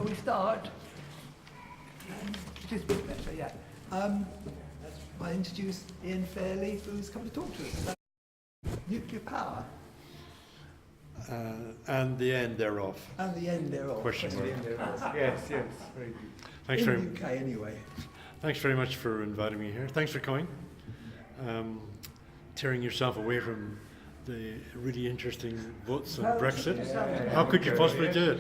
Shall we start? Just a bit better, yeah. I introduce Ian Fairlie, who's come to talk to us about nuclear power. And the end thereof. And the end thereof. Question mark. Yes, very good. Thanks In very, the UK anyway. thanks very much for inviting me here. Thanks for coming. Tearing yourself away from the really interesting votes on Brexit. How could you possibly do it?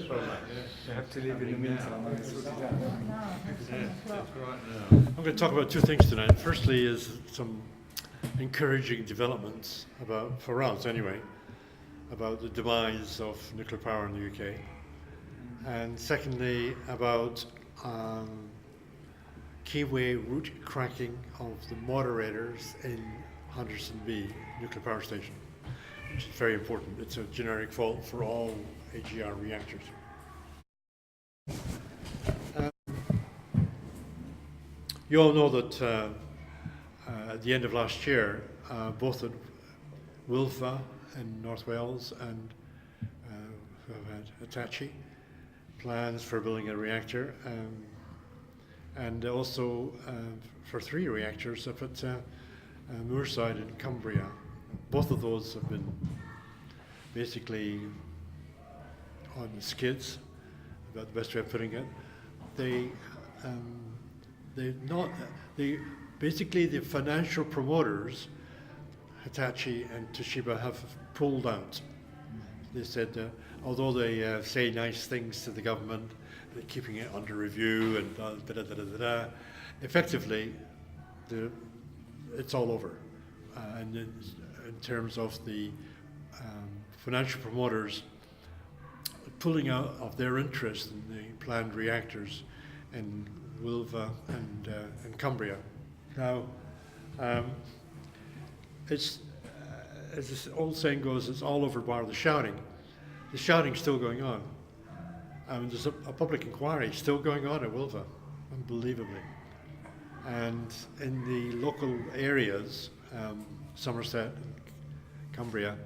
You have to leave in the meantime. I'm going to talk about two things tonight. Firstly is some encouraging developments about, for us anyway, about the demise of nuclear power in the UK. And secondly, about Keyway Root Cracking of the moderators in Henderson B nuclear power station, which is very important. It's a generic fault for all AGR reactors. You all know that at the end of last year, both at Wilfa in North Wales and who have had Hitachi plans for building a reactor, and also for 3 reactors up at Moorside in Cumbria. Both of those have been basically on the skids, about the best way of putting it. Basically the financial promoters, Hitachi and Toshiba, have pulled out. They said, although they say nice things to the government, they're keeping it under review and effectively, it's all over. And in terms of the financial promoters pulling out of their interest in the planned reactors in Wilva and Cumbria. Now, it's as this old saying goes, it's all over bar the shouting. The shouting's still going on. There's a public inquiry still going on at Wilva, unbelievably. And in the local areas, Somerset and Cumbria,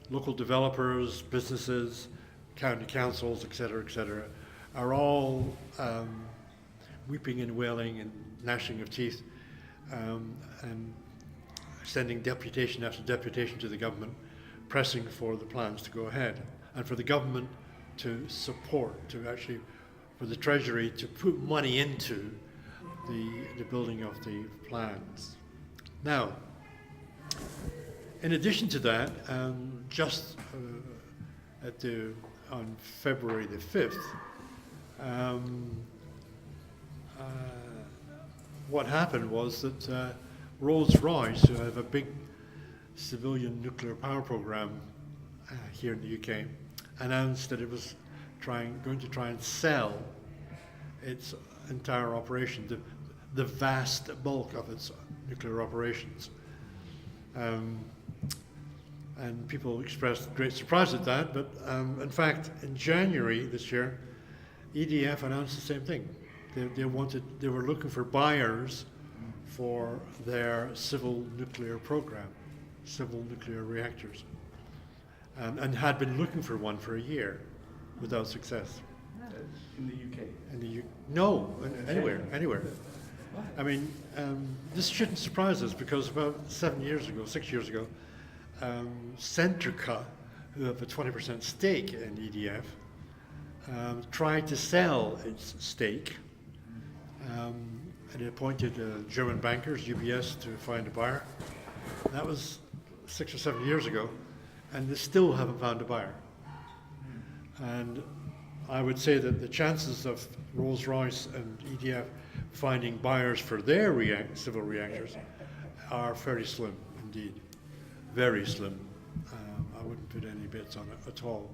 local developers, businesses, county councils, etc., are all weeping and wailing and gnashing of teeth, and sending deputation after deputation to the government, pressing for the plans to go ahead, and for the government to support, for the Treasury to put money into the building of the plans. Now, in addition to that, just on February the 5th, what happened was that Rolls-Royce, who have a big civilian nuclear power program here in the UK, announced that it was going to try and sell its entire operation, the vast bulk of its nuclear operations. And people expressed great surprise at that, but in fact, in January this year, EDF announced the same thing. They were looking for buyers for their civil nuclear program, civil nuclear reactors, and had been looking for one for a year without success. In the UK? No, anywhere. I mean, this shouldn't surprise us because about 6 years ago, Centrica, who have a 20% stake in EDF, tried to sell its stake, and it appointed German bankers, UBS, to find a buyer. That was 6 or 7 years ago, and they still haven't found a buyer. And I would say that the chances of Rolls-Royce and EDF finding buyers for their civil reactors are fairly slim indeed, very slim. I wouldn't put any bets on it at all.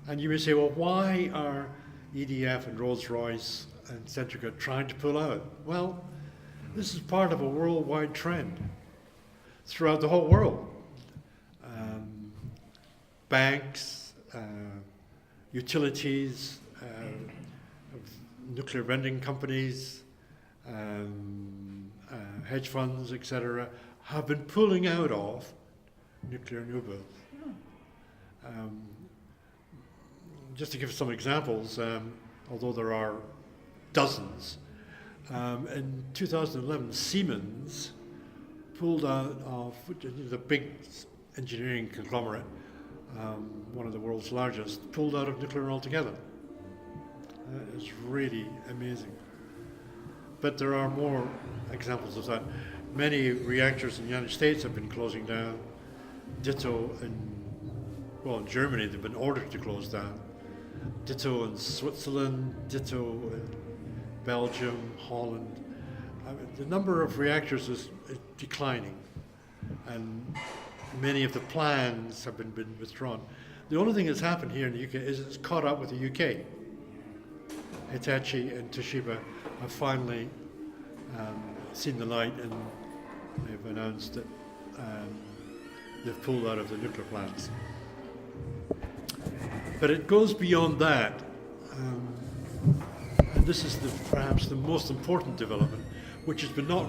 And you may say, well, why are EDF and Rolls-Royce and Centrica trying to pull out? Well, this is part of a worldwide trend throughout the whole world. Banks, utilities, nuclear vending companies, hedge funds, etc., have been pulling out of nuclear new builds. just to give some examples, although there are dozens, in 2011, Siemens pulled out of the big engineering conglomerate, one of the world's largest, pulled out of nuclear altogether. It's really amazing. But there are more examples of that. Many reactors in the United States have been closing down. Ditto in Germany, they've been ordered to close down. Ditto in Switzerland, ditto in Belgium, Holland. I mean, the number of reactors is declining, and many of the plans have been withdrawn. The only thing that's happened here in the UK is it's caught up with the UK. Hitachi and Toshiba have finally seen the light, and they've announced that they've pulled out of the nuclear plants. But it goes beyond that. And this is perhaps the most important development, which has not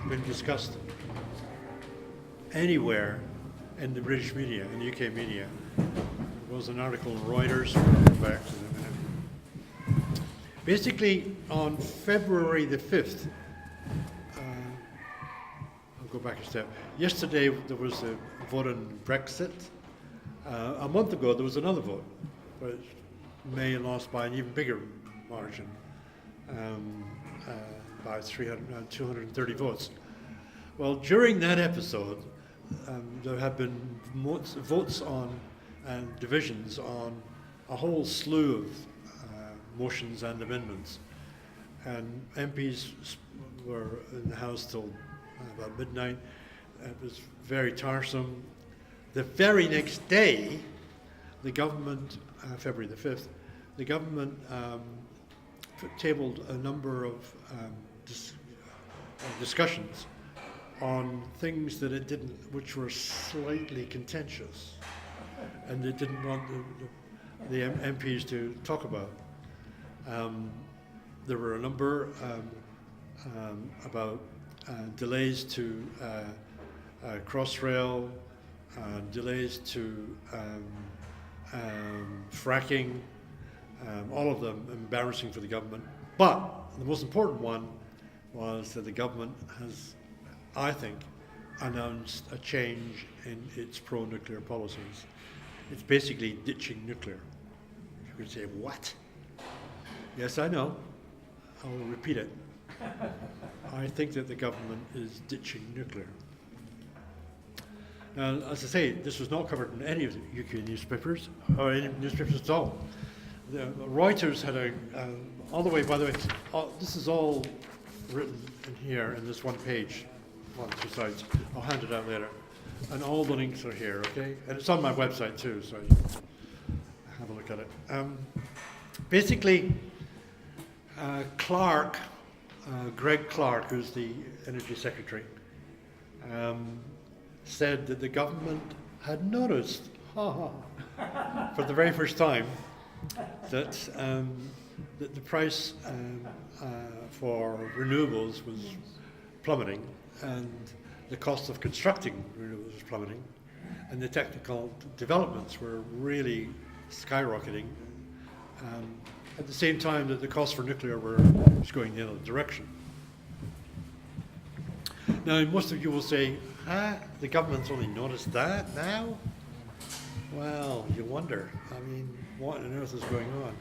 been discussed anywhere in the British media, in the UK media. There was an article in Reuters, we'll go back to them in a minute. Basically, on February the 5th, I'll go back a step. Yesterday there was a vote on Brexit. A month ago there was another vote, but May lost by an even bigger margin, by 230 votes. Well, during that episode, there have been votes on and divisions on a whole slew of motions and amendments, and MPs were in the House till about midnight. It was very tiresome. The very next day, the government, February the 5th, the government tabled a number of discussions on things that it didn't, which were slightly contentious, and they didn't want the MPs to talk about. There were a number about delays to Crossrail, delays to fracking, all of them embarrassing for the government. But the most important one was that the government has, I think, announced a change in its pro-nuclear policies. It's basically ditching nuclear. You could say, what? Yes, I know. I will repeat it. I think that the government is ditching nuclear. Now, as I say, this was not covered in any of the UK newspapers, or any newspapers at all. Reuters had all the way, by the way, this is all written in here in this one page, 2 sides. I'll hand it out later. And all the links are here, okay? And it's on my website too, so you can have a look at it. Basically, Greg Clark, who's the Energy Secretary, said that the government had noticed, for the very first time, that the price for renewables was plummeting, and the cost of constructing renewables was plummeting, and the technical developments were really skyrocketing. At the same time that the cost for nuclear was going the other direction. Now, most of you will say, the government's only noticed that now? Well, you wonder. I mean, what on earth is going on?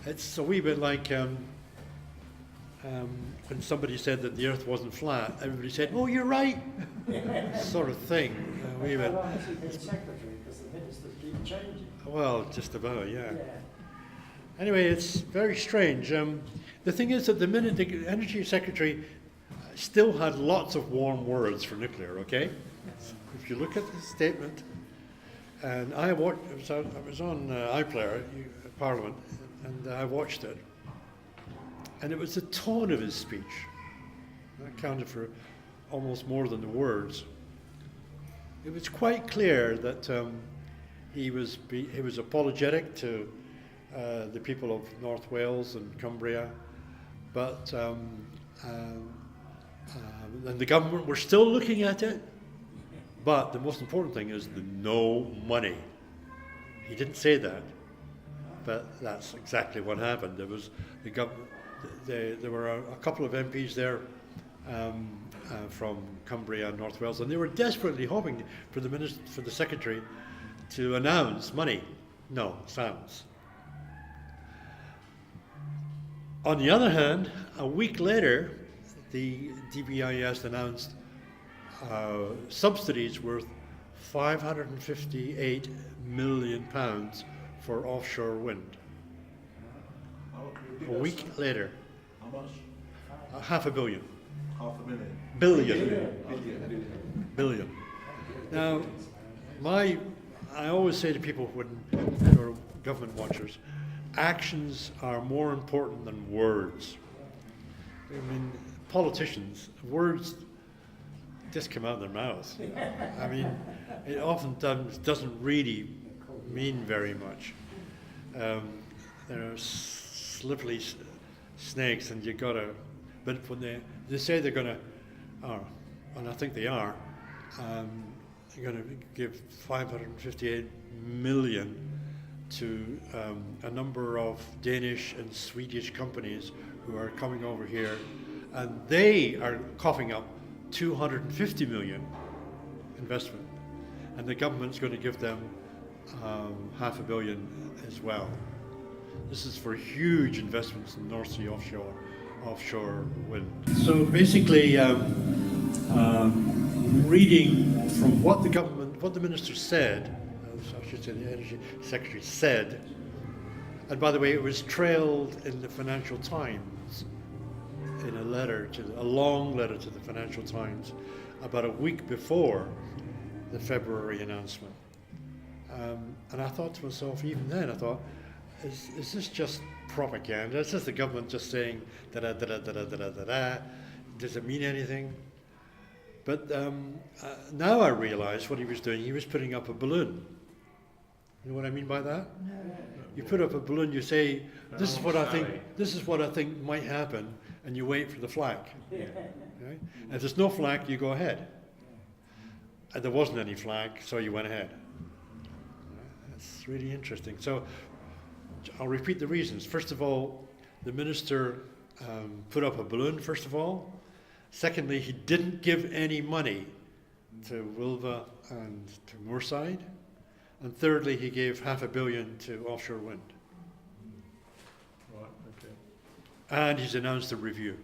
It's a wee bit like when somebody said that the earth wasn't flat, everybody said, oh, you're right, sort of thing. A wee bit. Secretary, because the ministers keep changing. Well, just about, yeah. Anyway, it's very strange. The thing is that the minute the Energy Secretary still had lots of warm words for nuclear, okay? If you look at the statement, and I was on iPlayer, Parliament, and I watched it, and it was the tone of his speech that counted for almost more than the words. It was quite clear that he was apologetic to the people of North Wales and Cumbria, but and the government were still looking at it, but the most important thing is the no money. He didn't say that, but that's exactly what happened. There was the government. There were a couple of MPs there from Cumbria and North Wales, and they were desperately hoping for the secretary to announce money. No, silence. On the other hand, a week later, the DBIS announced subsidies worth £558 million for offshore wind. A week later. How much? £500 million. $500 million. Billion. Billion. Now, I always say to people who are government watchers, actions are more important than words. I mean, politicians, words just come out of their mouths. I mean, it oftentimes doesn't really mean very much. There are slippery snakes, and you gotta. But when they say they're gonna, and I think they are, they're gonna give 558 million to a number of Danish and Swedish companies who are coming over here, and they are coughing up 250 million investment, and the government's going to give them $500 million as well. This is for huge investments in North Sea offshore wind. So basically, reading from what the minister said, I should say the Energy Secretary said, and by the way, it was trailed in the Financial Times in a long letter to the Financial Times about a week before the February announcement. And I thought to myself, even then, I thought, is this just propaganda? Is this the government just saying da-da-da-da-da-da-da-da? Does it mean anything? But now I realize what he was doing. He was putting up a balloon. You know what I mean by that? No. You put up a balloon, you say, this is what I think might happen, and you wait for the flag. Yeah. Right? And if there's no flag, you go ahead. And there wasn't any flag, so you went ahead. That's really interesting. So I'll repeat the reasons. First of all, the minister put up a balloon, first of all. Secondly, he didn't give any money to Wilva and to Moorside. And thirdly, he gave $500 million to offshore wind. Right, okay. And he's announced a review.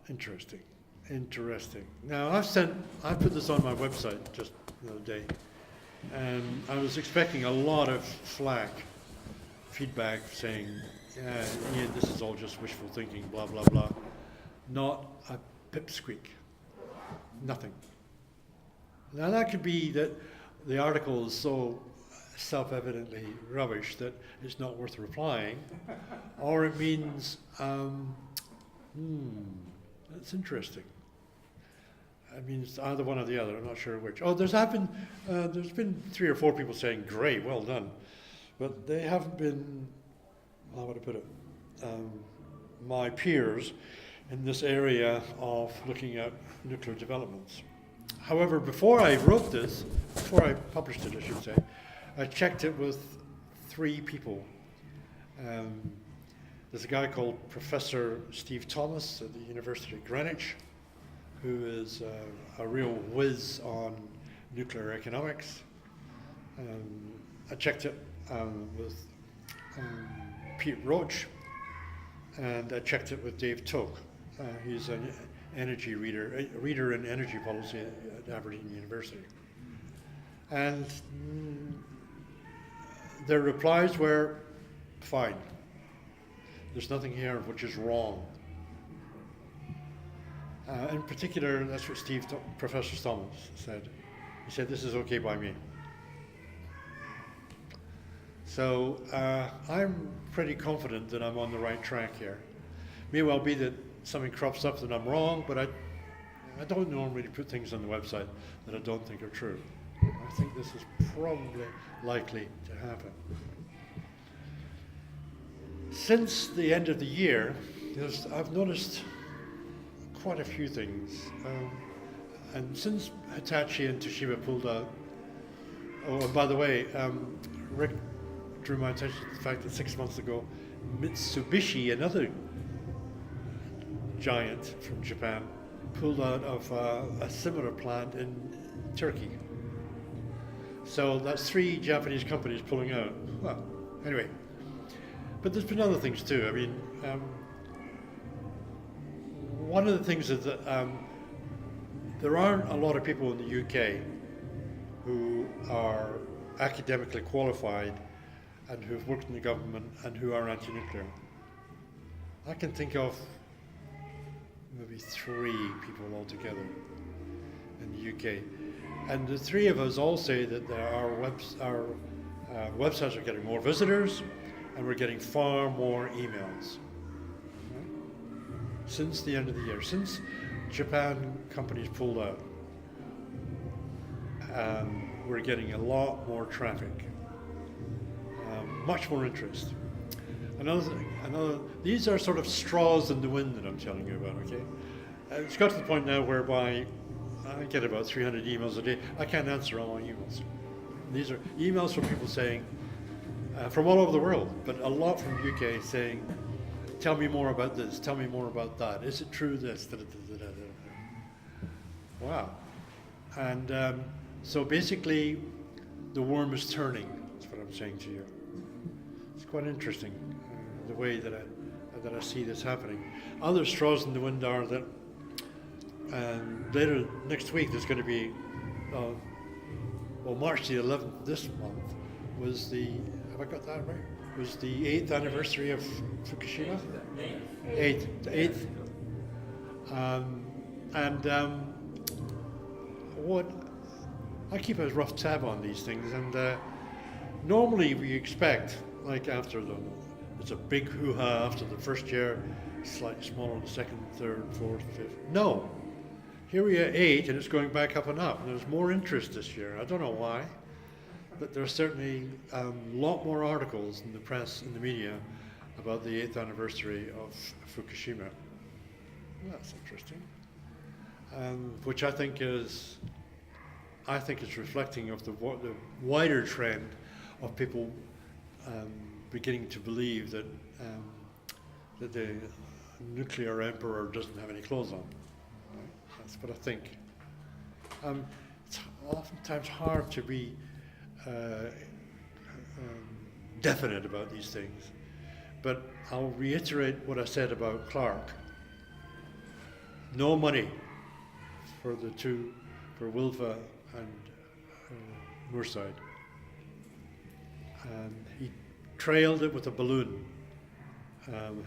Interesting. Now, I put this on my website just the other day, and I was expecting a lot of feedback saying, yeah, Ian, this is all just wishful thinking, blah, blah, blah. Not a pipsqueak. Nothing. Now, that could be that the article is so self-evidently rubbish that it's not worth replying, or it means, that's interesting. It means either one or the other. I'm not sure which. Oh, there's been 3 or 4 people saying, great, well done. But they haven't been, how would I put it, my peers in this area of looking at nuclear developments. However, before I published it, I should say, I checked it with 3 people. There's a guy called Professor Steve Thomas at the University of Greenwich, who is a real whiz on nuclear economics. I checked it with Pete Roach, and I checked it with Dave Toke. He's an energy reader in energy policy at Aberdeen University. And their replies were fine. There's nothing here which is wrong. In particular, that's what Professor Thomas said. He said, this is okay by me. So I'm pretty confident that I'm on the right track here. May well be that something crops up that I'm wrong, but I don't normally put things on the website that I don't think are true. I think this is probably likely to happen. Since the end of the year, I've noticed quite a few things. And since Hitachi and Toshiba pulled out, Oh, and by the way, Rick drew my attention to the fact that 6 months ago, Mitsubishi, another giant from Japan, pulled out of a similar plant in Turkey. So that's 3 Japanese companies pulling out. Well, anyway. But there's been other things too. I mean, one of the things is that there aren't a lot of people in the UK who are academically qualified and who've worked in the government and who are anti-nuclear. I can think of maybe 3 people altogether in the UK. And the 3 of us all say that our websites are getting more visitors and we're getting far more emails. Right? Since the end of the year, since Japan companies pulled out, we're getting a lot more traffic, much more interest. These are sort of straws in the wind that I'm telling you about, okay? It's got to the point now whereby I get about 300 emails a day. I can't answer all my emails. These are emails from people saying, from all over the world, but a lot from the UK saying, tell me more about this, tell me more about that. Is it true this? Wow. And so basically, the worm is turning, that's what I'm saying to you. It's quite interesting, the way that I see this happening. Other straws in the wind are that later next week there's going to be, March the 11th this month was the, have I got that right? Was the 8th anniversary of Fukushima? 8th. What I keep a rough tab on these things, and normally we expect, like after it's a big hoo-ha after the first year, slightly smaller the second, third, fourth, fifth. No, here we are at 8, and it's going back up and up. There's more interest this year. I don't know why, but there's certainly a lot more articles in the press, in the media, about the 8th anniversary of Fukushima. That's interesting. Which I think is reflecting of the wider trend of people beginning to believe that the nuclear emperor doesn't have any clothes on. Right? That's what I think. It's oftentimes hard to be definite about these things, but I'll reiterate what I said about Clark. No money for the 2, for Wilfa and Moorside. He trailed it with a balloon,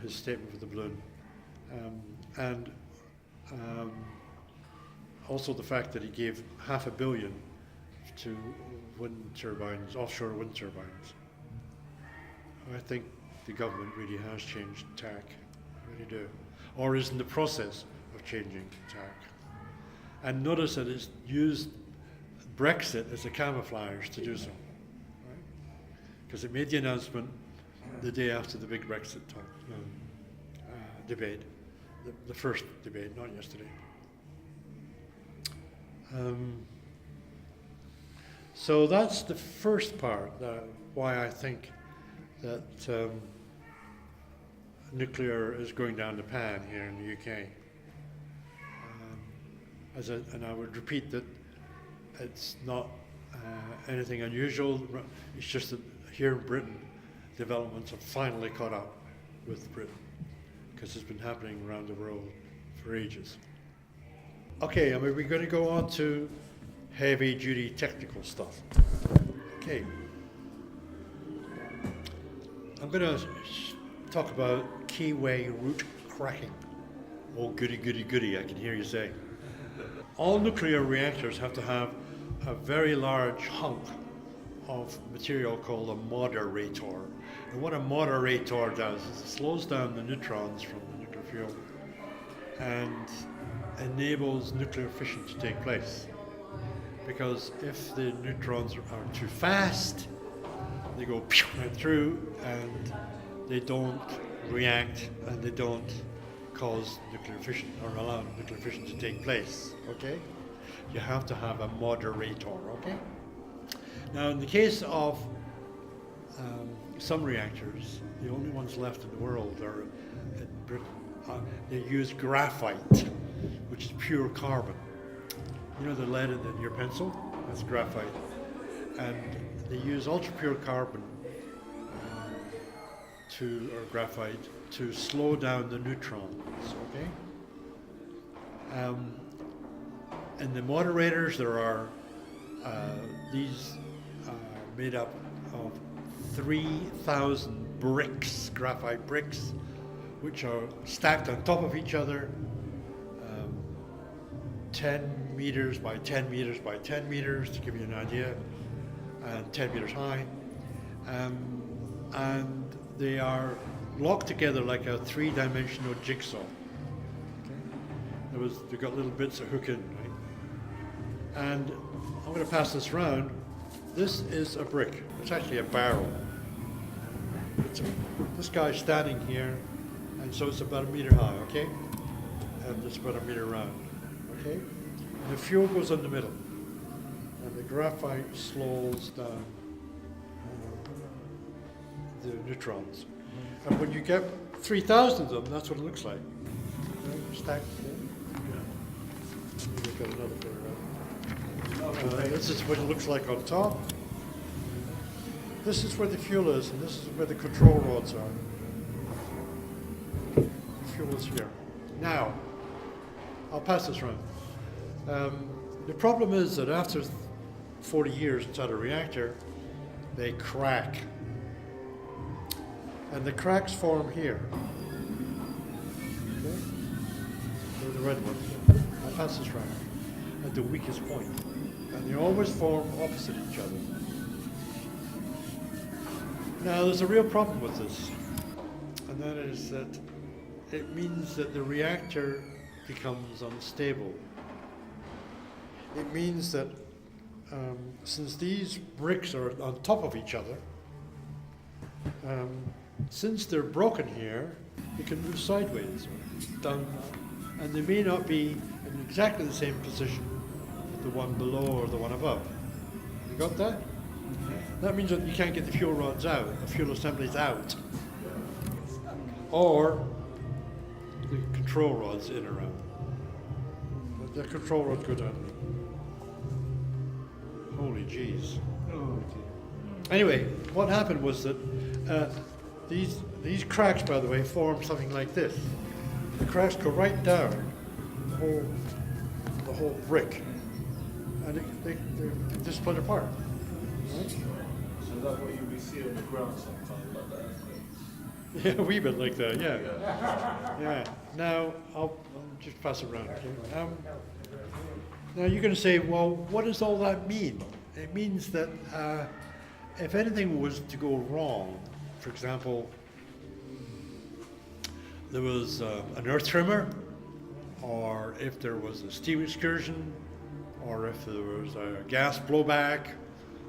his statement with the balloon. Also the fact that he gave $500 million to wind turbines, offshore wind turbines. I think the government really has changed tack, I really do. Or is in the process of changing tack. And notice that it's used Brexit as a camouflage to do so. Because it made the announcement the day after the big Brexit debate, the first debate, not yesterday. So that's the first part, why I think that nuclear is going down the pan here in the UK. And I would repeat that it's not anything unusual. It's just that here in Britain, developments have finally caught up with Britain, because it's been happening around the world for ages. Okay, we're going to go on to heavy-duty technical stuff. Okay. I'm going to talk about Keyway Root Cracking. Oh, goody, goody, goody, I can hear you say. All nuclear reactors have to have a very large hunk of material called a moderator. And what a moderator does is it slows down the neutrons from the nuclear fuel and enables nuclear fission to take place. Because if the neutrons are too fast, they go right through and they don't react and they don't cause nuclear fission or allow nuclear fission to take place, okay? You have to have a moderator, okay? Now, in the case of some reactors, the only ones left in the world are in Britain. They use graphite, which is pure carbon. You know the lead in your pencil? That's graphite. And they use ultra pure carbon or graphite to slow down the neutrons, okay? In the moderators, there are these made up of 3,000 bricks, graphite bricks, which are stacked on top of each other, 10 meters by 10 meters by 10 meters, to give you an idea, and 10 meters high. And they are locked together like a three-dimensional jigsaw. Okay? They've got little bits that hook in, right? And I'm going to pass this round. This is a brick. It's actually a barrel. This guy's standing here, and so it's about 1 meter high, okay? And it's about 1 meter round, okay? And the fuel goes in the middle, and the graphite slows down the neutrons. And when you get 3,000 of them, that's what it looks like. Stacked. Yeah. Maybe I've got another picture. This is what it looks like on top. This is where the fuel is, and this is where the control rods are. The fuel is here. Now, I'll pass this around. The problem is that after 40 years inside a reactor, they crack. And the cracks form here. Okay? They're the red ones. I'll pass this around. At the weakest point. And they always form opposite each other. Now, there's a real problem with this. And that is that it means that the reactor becomes unstable. It means that since these bricks are on top of each other, since they're broken here, they can move sideways or down, and they may not be in exactly the same position as the one below or the one above. You got that? That means that you can't get the fuel rods out, the fuel assemblies out, or the control rods in or out. The control rods go down. Holy jeez. Anyway, what happened was that these cracks, by the way, form something like this. The cracks go right down the whole brick, and they just split apart. Right? So that's what you see on the ground sometimes like that. Yeah, a wee bit like that. Yeah. Yeah. Now I'll just pass it around. Okay? Now you're going to say, well, what does all that mean? It means that if anything was to go wrong, for example, there was an earth tremor, or if there was a steam excursion, or if there was a gas blowback,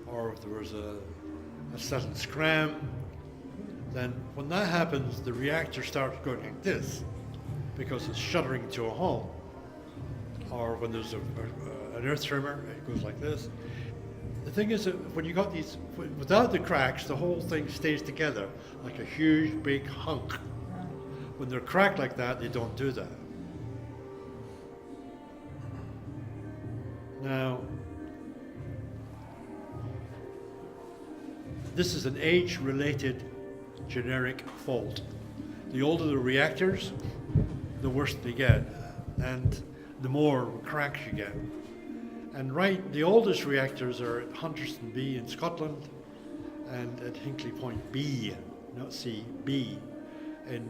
or if there was a sudden scram, then when that happens, the reactor starts going like this, because it's shuddering to a halt. Or when there's an earth tremor, it goes like this. The thing is that when you got these, without the cracks, the whole thing stays together like a huge big hunk. When they're cracked like that, they don't do that. Now, this is an age-related generic fault. The older the reactors, the worse they get, and the more cracks you get. And the oldest reactors are at Hunterston B in Scotland, and at Hinkley Point B, not C, B, in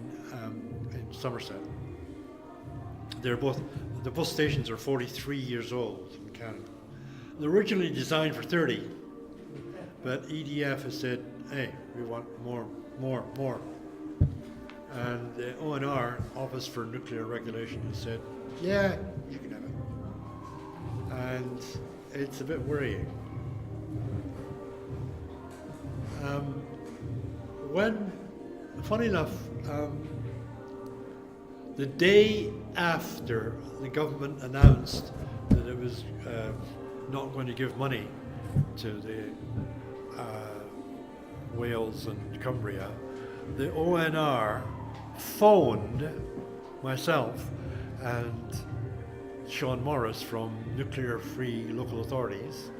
Somerset. The both stations are 43 years old in Canada. They're originally designed for 30, but EDF has said, hey, we want more. And the ONR, Office for Nuclear Regulation, has said, yeah, you can have it. And it's a bit worrying. Funny enough, the day after the government announced that it was not going to give money to the Wales and Cumbria, the ONR phoned myself and Sean Morris from Nuclear Free Local Authorities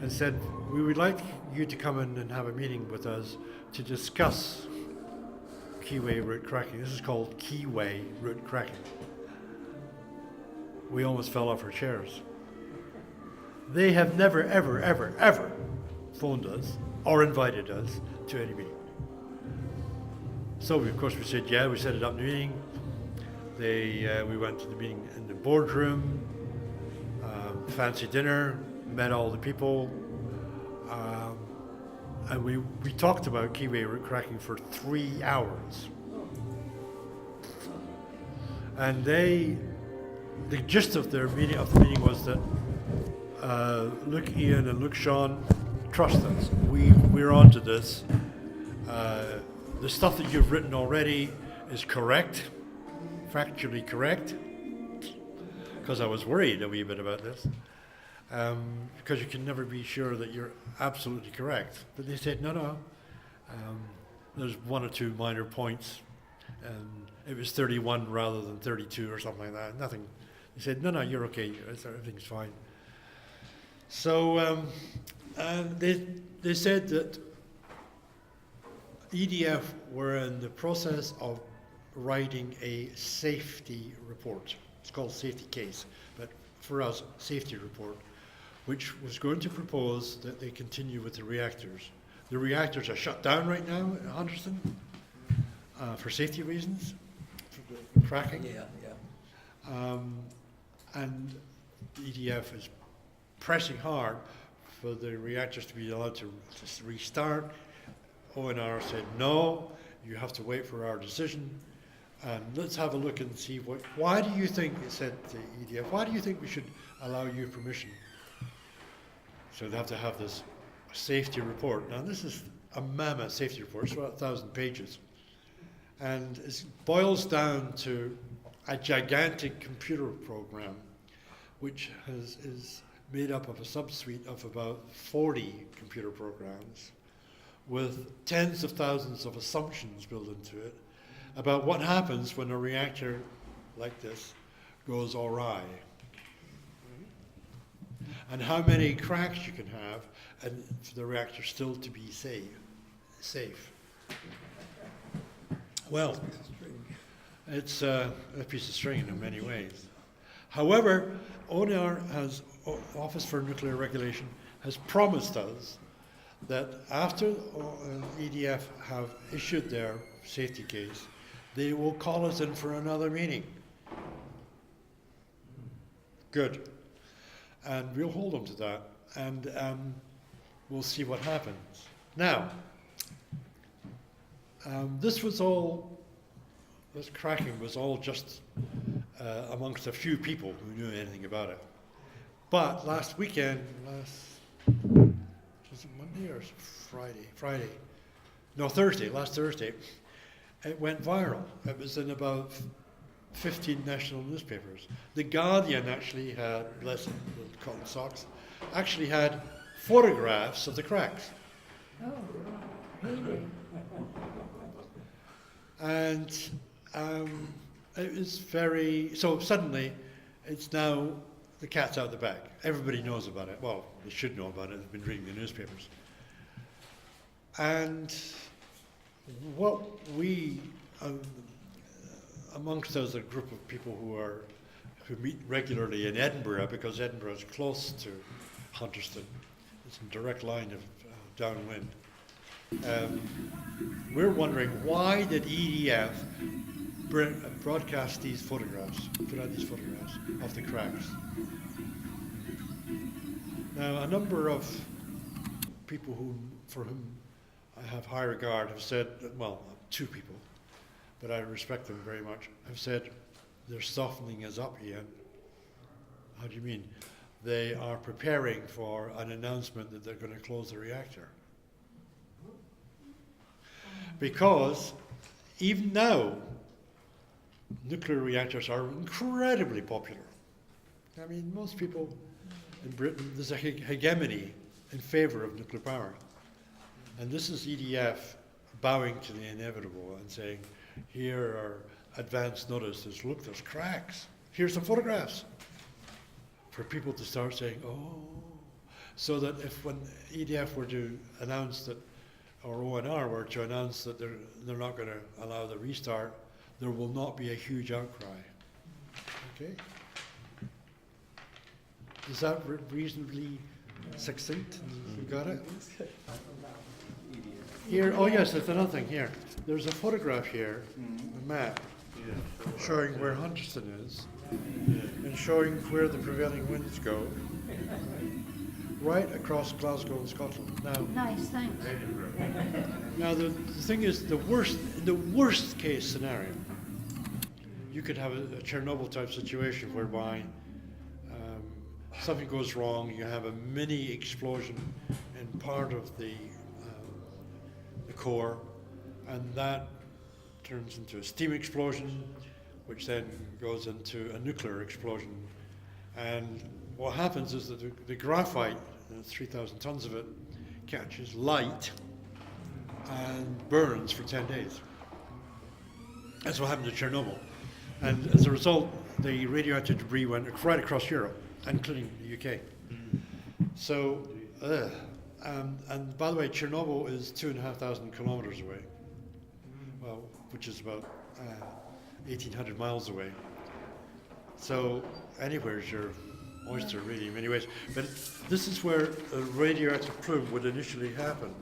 and said, we would like you to come in and have a meeting with us to discuss Keyway Root Cracking. This is called Keyway Root Cracking. We almost fell off our chairs. They have never, ever, ever, ever phoned us or invited us to any meeting. So of course we said, yeah, we set it up in the meeting. We went to the meeting in the boardroom, fancy dinner, met all the people, and we talked about Keyway Root Cracking for 3 hours. And the gist of the meeting was that look, Ian, and look, Sean, trust us. We're onto this. The stuff that you've written already is correct, factually correct, because I was worried a wee bit about this, because you can never be sure that you're absolutely correct. But they said, no, there's 1 or 2 minor points, and it was 31 rather than 32 or something like that. Nothing. They said, no, you're okay, everything's fine. So they said that EDF were in the process of writing a safety report. It's called safety case, but for us, safety report, which was going to propose that they continue with the reactors. The reactors are shut down right now at Hunterston for safety reasons, for the cracking. Yeah. And EDF is pressing hard for the reactors to be allowed to restart. ONR said, no, you have to wait for our decision. And let's have a look and see why do you think, it said to EDF, why do you think we should allow you permission? So they have to have this safety report. Now this is a mammoth safety report, it's about 1,000 pages. And it boils down to a gigantic computer program which is made up of a subsuite of about 40 computer programs with tens of thousands of assumptions built into it about what happens when a reactor like this goes awry and how many cracks you can have and for the reactor still to be safe. Well, it's a piece of string in many ways. However, ONR Office for Nuclear Regulation has promised us that after EDF have issued their safety case, they will call us in for another meeting. Good. And we'll hold them to that, and we'll see what happens. Now, this cracking was all just amongst a few people who knew anything about it. But last weekend, was it Monday or Friday? No, Thursday, last Thursday, it went viral. It was in about 15 national newspapers. The Guardian actually had, bless him, with cotton socks, actually had photographs of the cracks. Oh, really? And it was so suddenly it's now the cat's out of the bag. Everybody knows about it. Well, they should know about it. They've been reading the newspapers. And what we, amongst us, a group of people who meet regularly in Edinburgh, because Edinburgh is close to Hunterston. It's in direct line of downwind. We're wondering, why did EDF broadcast these photographs, put out these photographs of the cracks? Now, a number of people for whom I have high regard have said, well, 2 people, but I respect them very much, have said they're softening us up, Ian. How do you mean? They are preparing for an announcement that they're going to close the reactor. Because even now, nuclear reactors are incredibly popular. I mean, most people in Britain, there's a hegemony in favor of nuclear power. And this is EDF bowing to the inevitable and saying, here are advance notices, look, there's cracks, here's some photographs. For people to start saying, oh, so that if when EDF were to announce that, or ONR were to announce that they're not going to allow the restart, there will not be a huge outcry. Okay? Is that reasonably succinct? You got it? Here, oh yes, there's another thing here. There's a photograph here, a map, showing where Hunterston is, and showing where the prevailing winds go, right across Glasgow and Scotland. Nice, thanks. Now the thing is, in the worst case scenario, you could have a Chernobyl type situation whereby something goes wrong, you have a mini explosion in part of the core, and that turns into a steam explosion, which then goes into a nuclear explosion. And what happens is that the graphite, 3,000 tons of it, catches light and burns for 10 days. That's what happened to Chernobyl. And as a result, the radioactive debris went right across Europe, including the UK. So, and by the way, Chernobyl is 2,500 kilometers away, well, which is about 1,800 miles away. So anywhere's your oyster, really, in many ways. But this is where a radioactive plume would initially happen.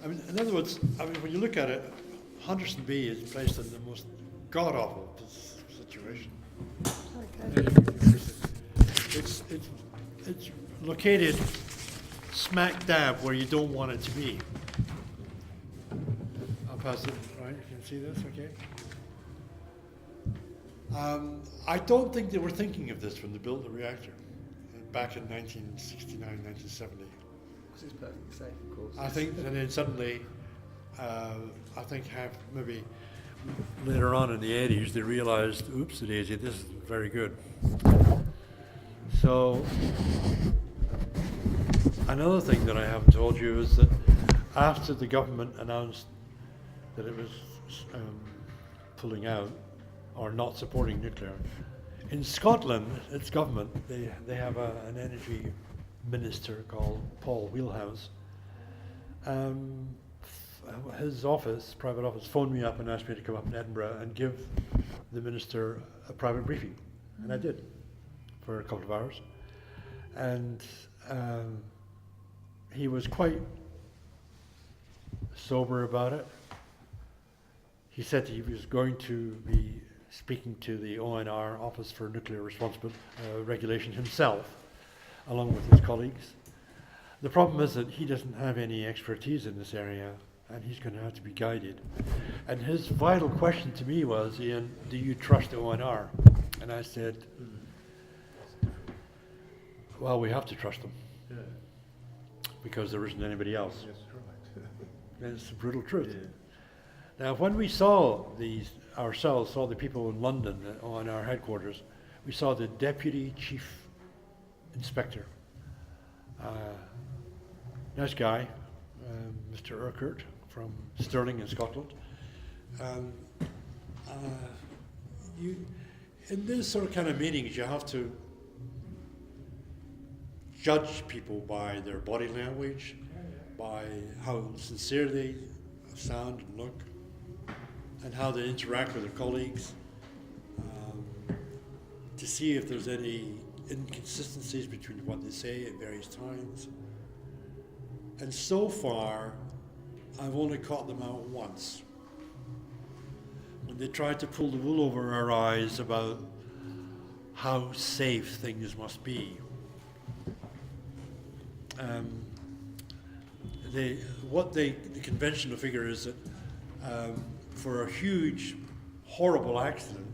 I mean, in other words, when you look at it, Hunterston B is placed in the most god-awful situation. It's located smack dab where you don't want it to be. I'll pass it, right? You can see this, okay? I don't think they were thinking of this when they built the reactor back in 1969, 1970. Because it's perfectly safe, of course. I think, and then suddenly, maybe later on in the 80s, they realized, oops, daisy, this is very good. So, another thing that I haven't told you is that after the government announced that it was pulling out or not supporting nuclear, in Scotland, its government, they have an energy minister called Paul Wheelhouse. His office, private office, phoned me up and asked me to come up in Edinburgh and give the minister a private briefing, and I did for a couple of hours. And he was quite sober about it. He said he was going to be speaking to the ONR, Office for Nuclear Responsible Regulation, himself, along with his colleagues. The problem is that he doesn't have any expertise in this area, and he's going to have to be guided. And his vital question to me was, Ian, do you trust the ONR? And I said, well, we have to trust them, because there isn't anybody else. Yes, right. And it's the brutal truth. Now, when we saw the people in London on our headquarters, we saw the Deputy Chief Inspector, nice guy, Mr. Urquhart from Stirling in Scotland. In this sort of kind of meetings, you have to judge people by their body language, by how sincere they sound and look, and how they interact with their colleagues, to see if there's any inconsistencies between what they say at various times. And so far, I've only caught them out once, when they tried to pull the wool over our eyes about how safe things must be. The conventional figure is that for a huge, horrible accident,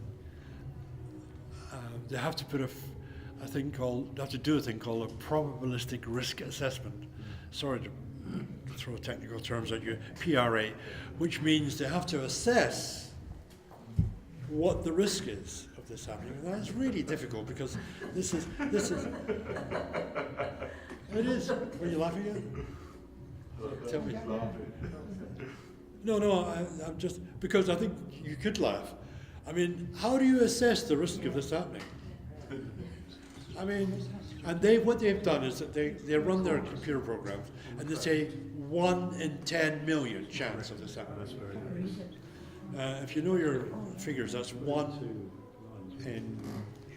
they have to put do a thing called a probabilistic risk assessment. Sorry to throw technical terms at you, PRA, which means they have to assess what the risk is of this happening. And that's really difficult, because this is It is. What are you laughing at? Tell me. No, I'm just, because I think you could laugh. I mean, how do you assess the risk of this happening? I mean, and what they've done is that they run their computer programs and they say 1 in 10 million chance of this happening. If you know your figures, that's 1 in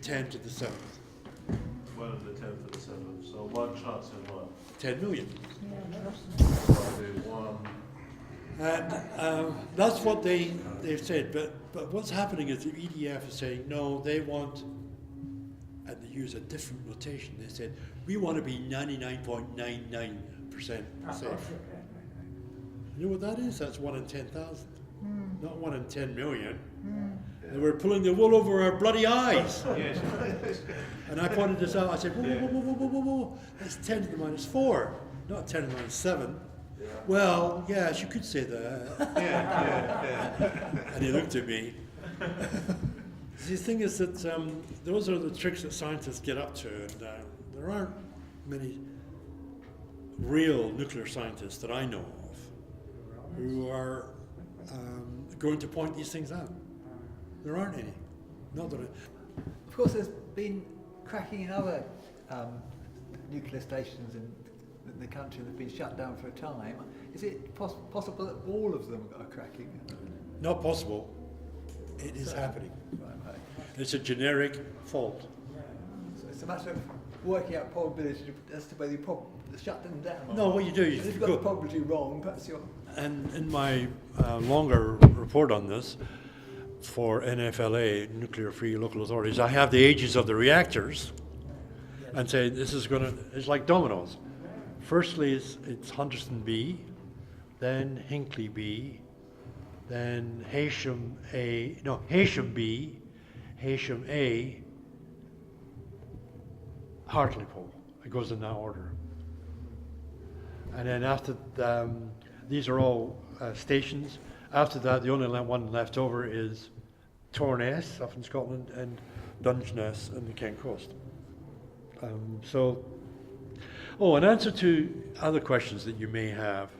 10 to the 7th. 1 in the 10th to the 7th. So 1 chance in what? 10 million. Probably 1. And that's what they've said. But what's happening is the EDF is saying, no, they want, and they use a different notation. They said, we want to be 99.99% safe. You know what that is? That's 1 in 10,000. Not 1 in 10 million. And we're pulling the wool over our bloody eyes. Yes. And I pointed this out. I said, whoa. That's 10 to the minus 4, not 10 to the minus 7. Yeah. Well, yes, you could say that. Yeah. And he looked at me. The thing is that those are the tricks that scientists get up to, and there aren't many real nuclear scientists that I know of who are going to point these things out. There aren't any. Not that Of course, there's been cracking in other nuclear stations in the country that have been shut down for a time. Is it possible that all of them are cracking? not possible. It is happening. Right. It's a generic fault. So it's a matter of working out probability as to whether you shut them down. No, what you do is If you've got the probability wrong, perhaps you're... And in my longer report on this for NFLA, Nuclear Free Local Authorities, I have the ages of the reactors and say this is going to, it's like dominoes. Firstly, it's Hunterston B, then Hinkley B, then Heysham B, Heysham A, Hartlepool. It goes in that order. And then after these are all stations. After that, the only one left over is Torness up in Scotland and Dungeness in the Kent Coast. In answer to other questions that you may have,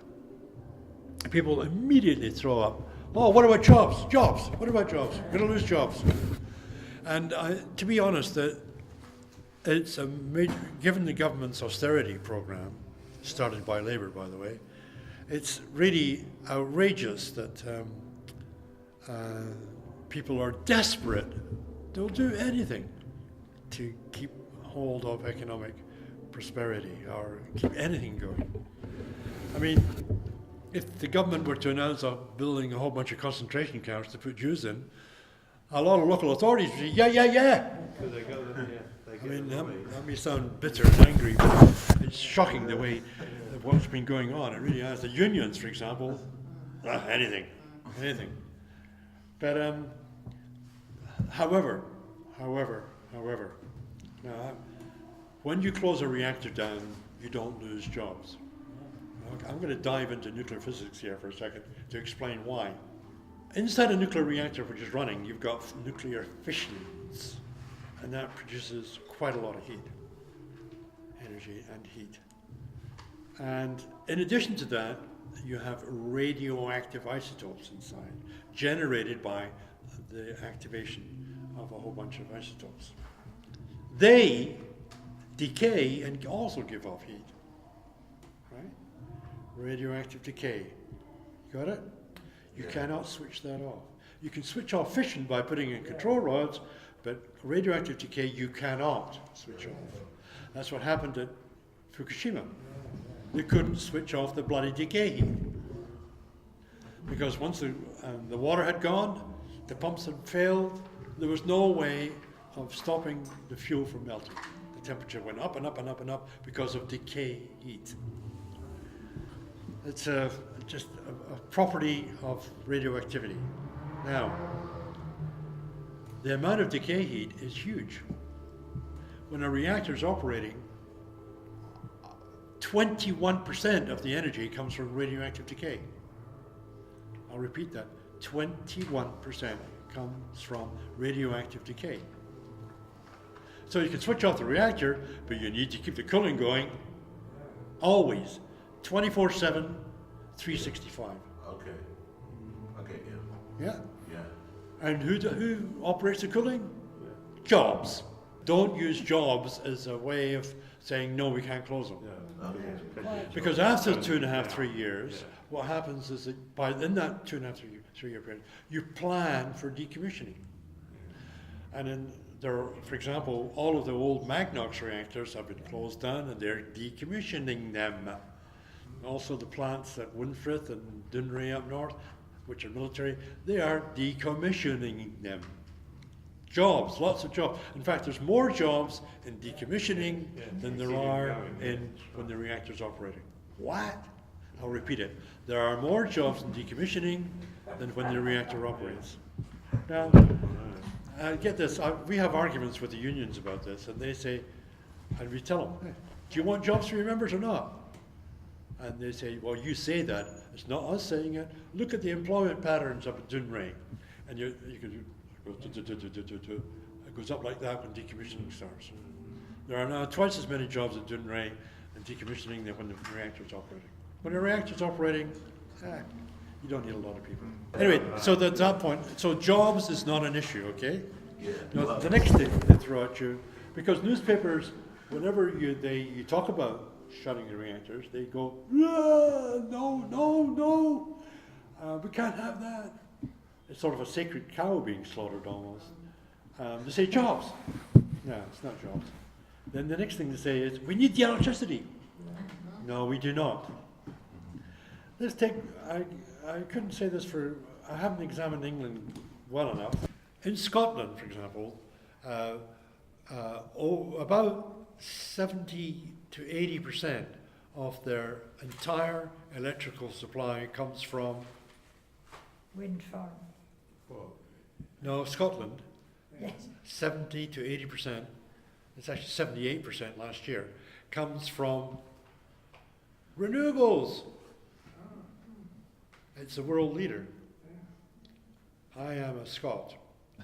people immediately throw up, oh, what about jobs? Jobs, what about jobs? We're going to lose jobs. And to be honest, that it's a major, given the government's austerity program, started by Labour, by the way, it's really outrageous that people are desperate. They'll do anything to keep hold of economic prosperity or keep anything going. I mean, if the government were to announce building a whole bunch of concentration camps to put Jews in, a lot of local authorities would say, yeah. I mean, that may sound bitter and angry, but it's shocking the way that what's been going on. It really has. The unions, for example, anything. But however, now, when you close a reactor down, you don't lose jobs. I'm going to dive into nuclear physics here for a second to explain why. Inside a nuclear reactor which is running, you've got nuclear fissions, and that produces quite a lot of energy and heat. And in addition to that, you have radioactive isotopes inside, generated by the activation of a whole bunch of isotopes. They decay and also give off heat, right? Radioactive decay. Got it? You cannot switch that off. You can switch off fission by putting in control rods, but radioactive decay you cannot switch off. That's what happened at Fukushima. They couldn't switch off the bloody decay heat. Because once the water had gone, the pumps had failed, there was no way of stopping the fuel from melting. The temperature went up and up and up and up because of decay heat. It's just a property of radioactivity. Now, the amount of decay heat is huge. When a reactor is operating, 21% of the energy comes from radioactive decay. I'll repeat that. 21% comes from radioactive decay. So you can switch off the reactor, but you need to keep the cooling going, always, 24/7, 365. Okay. Okay, Yeah. yeah. And who operates the cooling? Jobs. Don't use jobs as a way of saying, no, we can't close them. Because after 2.5, 3 years, what happens is that in that 2.5, 3 year period, you plan for decommissioning. And then for example, all of the old Magnox reactors have been closed down and they're decommissioning them. Also the plants at Winfrith and Dunray up north, which are military, they are decommissioning them. Jobs, lots of jobs. In fact, there's more jobs in decommissioning than there are in when the reactor's operating. What? I'll repeat it. There are more jobs in decommissioning than when the reactor operates. Now, get this, we have arguments with the unions about this, and they say, and we tell them, hey, do you want jobs for your members or not? And they say, well, you say that. It's not us saying it. Look at the employment patterns up at Dunray. And you can it goes up like that when decommissioning starts. There are now twice as many jobs at Dunray in decommissioning than when the reactor's operating. When the reactor's operating, you don't need a lot of people. Anyway, so at that point, so jobs is not an issue, okay? Yeah. Now, the next thing they throw at you, because newspapers, whenever you talk about shutting the reactors, they go, no, we can't have that. It's sort of a sacred cow being slaughtered almost. They say jobs. No, it's not jobs. Then the next thing they say is, we need the electricity. No, we do not. Let's take, I couldn't say this I haven't examined England well enough. In Scotland, for example, about 70 to 80% of their entire electrical supply comes from Wind farm. No, Scotland, Yes. 70 to 80%, it's actually 78% last year, comes from renewables. It's the world leader. I am a Scot.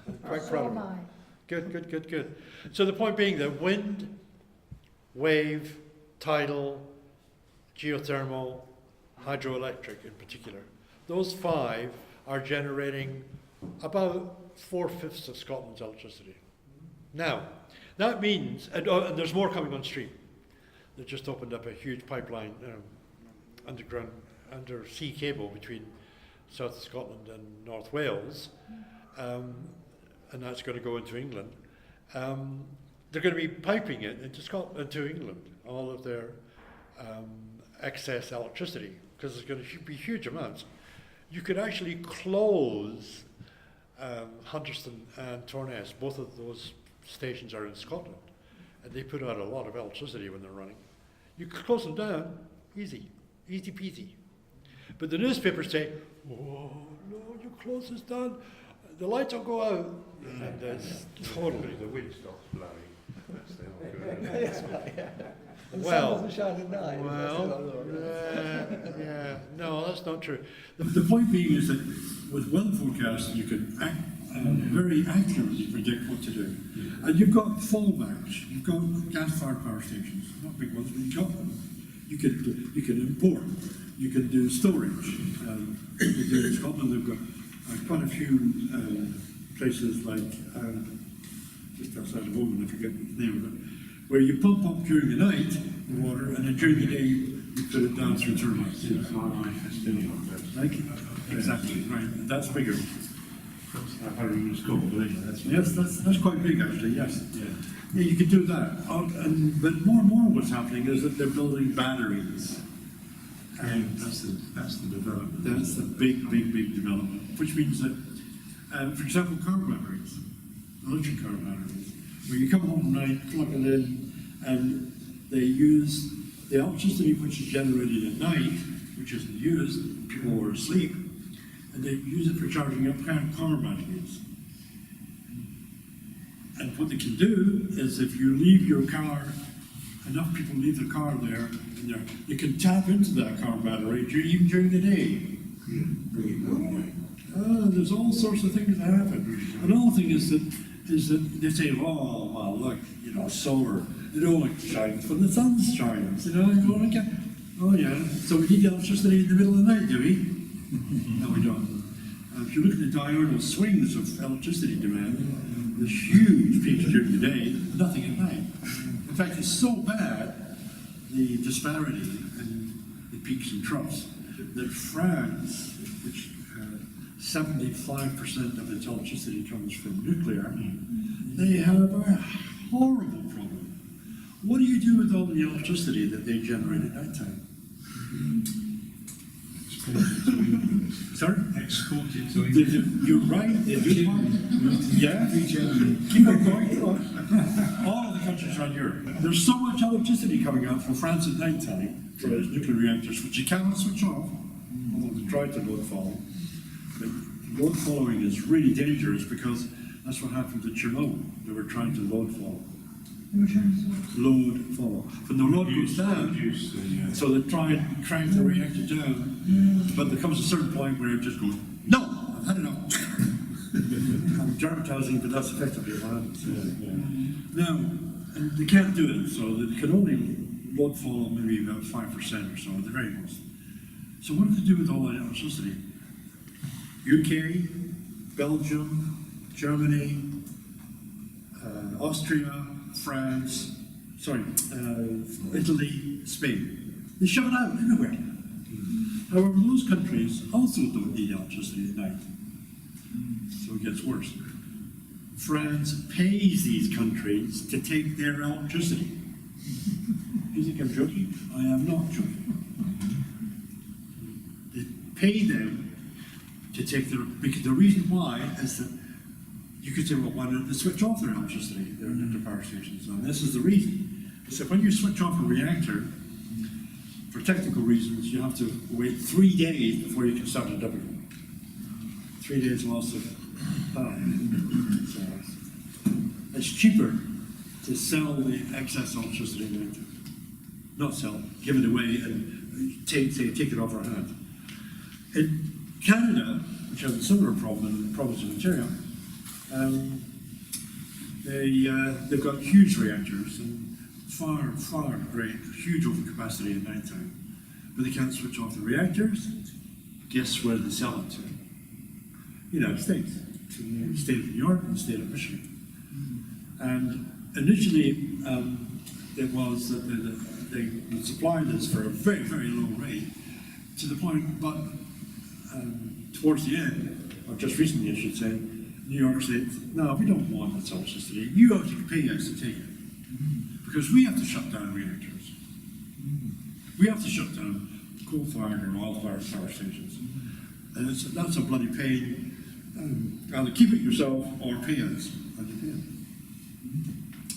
I'm quite proud of it. Good. So the point being that wind, wave, tidal, geothermal, hydroelectric in particular, those 5 are generating about 4/5 of Scotland's electricity. Now, that means, and there's more coming on stream. They just opened up a huge pipeline, underground, undersea cable between South Scotland and North Wales, and that's going to go into England. They're going to be piping it into England, all of their excess electricity, because there's going to be huge amounts. You could actually close Hunterston and Torness. Both of those stations are in Scotland, and they put out a lot of electricity when they're running. You could close them down, easy peasy. But the newspapers say, oh, no, you close this down, the lights will go out. And it's totally... The wind stops blowing. That's the whole good. That's right, yeah. And the Well, sun doesn't shine at night. No, that's not true. The point being is that with weather forecasts, you can very accurately predict what to do. And you've got fallbacks. You've got gas-fired power stations, not big ones, but you've got them. You can import. You can do storage. In Scotland, they've got quite a few places like just outside of Oman, I forget the name of it, where you pump up during the night the water, and then during the day you put it down through turbines. Like exactly right. That's bigger. Yes, that's quite big actually. Yes. Yeah, you could do that. But more and more, what's happening is that they're building batteries. And that's the development. That's the big development. Which means that, for example, car batteries, electric car batteries, where you come home at night, plug it in, and they use the electricity which is generated at night, which isn't used, people are asleep, and they use it for charging up car batteries. And what they can do is, if you leave your car, enough people leave the car there, you can tap into that car battery even during the day. There's all sorts of things that happen. Another thing is that they say, oh, well, look, solar, it only shines when the sun shines. Oh, yeah, so we need electricity in the middle of the night, do we? No, we don't. If you look at the diurnal swings of electricity demand, there's huge peaks during the day, nothing at night. In fact, it's so bad, the disparity in the peaks and troughs, that France, which 75% of its electricity comes from nuclear, they have a horrible problem. What do you do with all the electricity that they generate at night time? Sorry? Export it to You're right. Yeah? Keep on going. Keep on. All of the countries around Europe. There's so much electricity coming out from France at night time for those nuclear reactors, which you cannot switch off, although they try to load follow. But load following is really dangerous because that's what happened to Chernobyl. They were trying to load follow. Load follow. When the load goes down, so they try and crank the reactor down, but there comes a certain point where it just goes, no, I've had enough. I'm dramatizing, but that's effectively what happens. Now, and they can't do it, so they can only load follow maybe about 5% or so, at the very most. So what do they do with all that electricity? UK, Belgium, Germany, Austria, France, Italy, Spain. They shove it out everywhere. However, those countries also don't need electricity at night. So it gets worse. France pays these countries to take their electricity. You think I'm joking? I am not joking. They pay them to take their, because the reason why is that you could say, well, why don't they switch off their electricity, their nuclear power stations? And this is the reason. So when you switch off a reactor, for technical reasons, you have to wait 3 days before you can start a double. 3 days loss of power. So it's cheaper to sell the excess electricity reactor. Not sell, give it away and take it off our hand. In Canada, which has a similar problem in the province of Ontario, they've got huge reactors and far great, huge overcapacity at night time. But they can't switch off the reactors. Guess where they sell it to? United States, to the state of New York and the state of Michigan. And initially, it was that they would supply this for a very, very low rate, to the point, but towards the end, or just recently I should say, New York said, no, we don't want this electricity. You have to pay us to take it. Because we have to shut down reactors. We have to shut down coal-fired or oil-fired power stations. And that's a bloody pain. Either keep it yourself or pay us. And you pay it.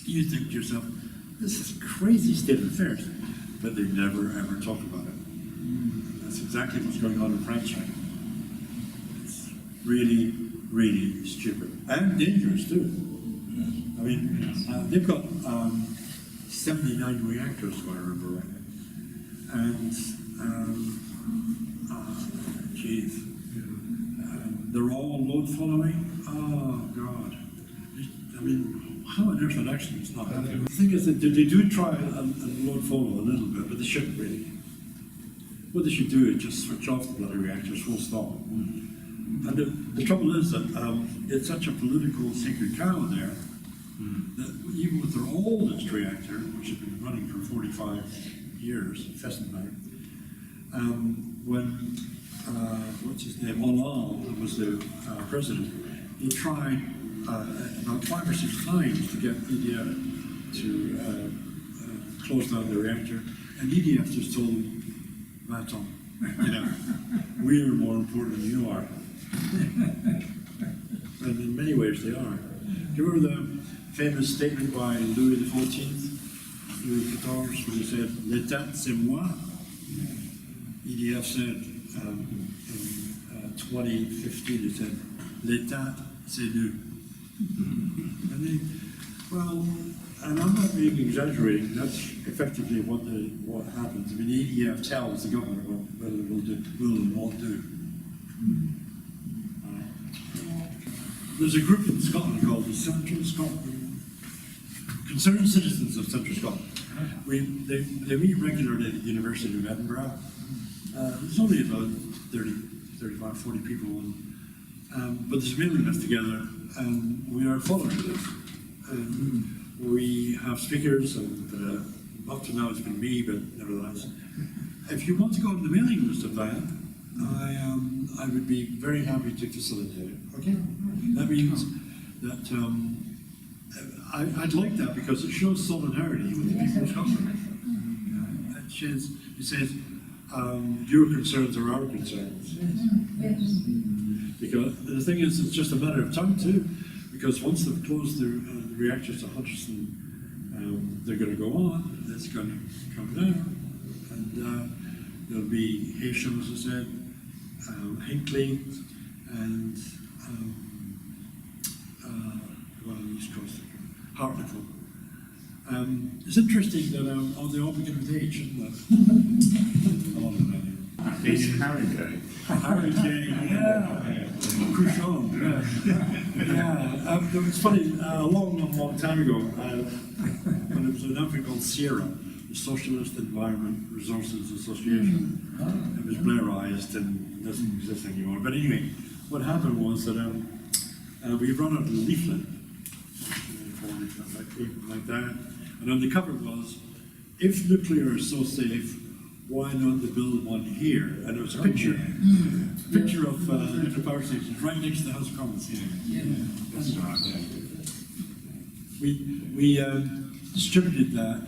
You think to yourself, this is a crazy state of affairs. But they never ever talk about it. That's exactly what's going on in France right now. It's really, really stupid. And dangerous too. I mean, they've got 79 reactors, if I remember right. And, geez, they're all load following. Oh, God. I mean, how on earth that actually is not happening? The thing is that they do try and load follow a little bit, but they shouldn't really. What they should do is just switch off the bloody reactors full stop. And the trouble is that it's such a political sacred cow there that even with their oldest reactor, which has been running for 45 years, Fessenheim, when what's his name, Hollande was the president, he tried about 5 or 6 times to get EDF to close down the reactor, and EDF just told him, that's all. You know, we're more important than you are. And in many ways they are. Do you remember the famous statement by Louis XIV, Louis XIV, when he said, "L'État, c'est moi"? EDF said in 2015, it said, "L'État, c'est nous." And they, well, and I'm not being exaggerating, that's effectively what happens. I mean, EDF tells the government what it will and won't do. There's a group in Scotland called the Central Scotland, Concerned Citizens of Central Scotland. They meet regularly at the University of Edinburgh. There's only about 30, 35, 40 people, but there's a mailing list together, and we are following this. We have speakers, and up to now it's been me, but nevertheless, if you want to go on the mailing list of that, I would be very happy to facilitate it. Okay, that means that I'd like that because it shows solidarity with the people who come. It says your concerns are our concerns. Because the thing is, it's just a matter of time too. Because once they've closed the reactors to Hutchinson, they're going to go on. It's going to come down, and there'll be Heysham, as I said, Hinckley, and well, on the East Coast, Hartlepool. It's interesting that they all begin with H, isn't it? All of them. It's Haringey. Haringey, yeah. Cruchon, yeah. It's funny, a long time ago, when there was an outfit called Sierra, the Socialist Environment Resources Association. It was Blairized and doesn't exist anymore. But anyway, what happened was that we run out of leaflet, like that, and on the cover was, if nuclear is so safe, why not to build one here? And it was a picture of nuclear power stations right next to the House of Commons. That's right. We distributed that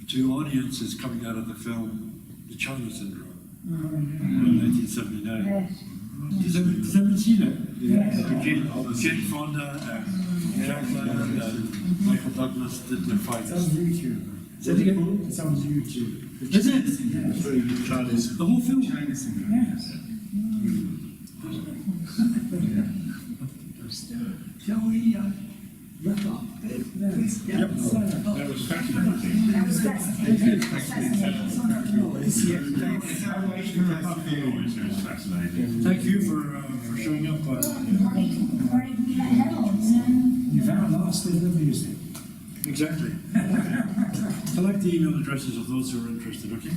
to audiences coming out of the film The China Syndrome in 1979. Does everyone see that? Jane Fonda, Jack Lemmon, and Michael Douglas did their fights. It sounds YouTube. Say it again? It sounds YouTube. Is it? It's very Chinese. The whole film? Chinese thing. Yes. Shall we wrap up? Please? Yeah. Yep. That was fascinating. That was fascinating. It's fascinating. Thank you for showing up. You found lost in the music. Exactly. Select the email addresses of those who are interested, okay?